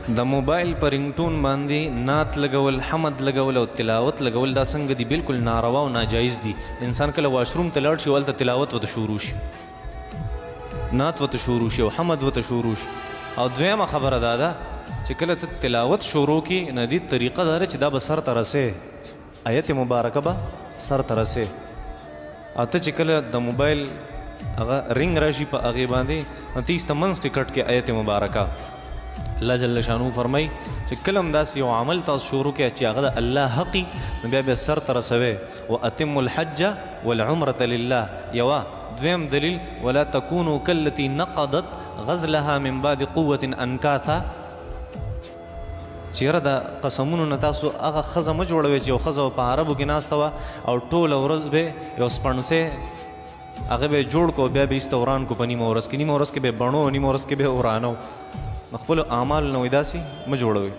د موبایل په رنګټون باندې نعت لګول، حمد لګول او تلاوت لګول دا څنګه دي؟ بالکل ناروا او ناجایز دي. انسان کله واشروم ته لاړ شي هلته تلاوت ورته شروع شي، نعت ورته شروع شي او حمد ورته شروع شي. او دویمه خبره دا ده چې کله ته تلاوت شروع کړي نه دي طریقه دا چې دا به سر ته رسې، آیت مبارکه به سر ته رسې. او ته چې کله د موبایل هغه رنګ راشي په هغې باندې نو ته ایسته منځ کې کټ کې آیت مبارکه الله جل شانو فرمای چې کله هم داسې یو عمل تاسو شروع کړئ چې هغه د الله حقي نو بیا به سر ته رسوئ. واتموا الحج والعمرة لله. یوه دویم دلیل ولا تکونوا کالتي نقضت غزلها من بعد قوة انکاثا. چیرې د قسمونو نه تاسو هغه ښځه مه جوړوئ چې یو ښځه په عربو کې ناسته وه او ټوله ورځ به یو سپڼسی هغه به یې جوړ کو بیا به ایسته وران کو په نیمه ورځ کې، نیمه ورځ کې به یې بڼو، نیمه ورځ کې به یې ورانو. خپلو اعمالو نه وایي داسې مه جوړوئ.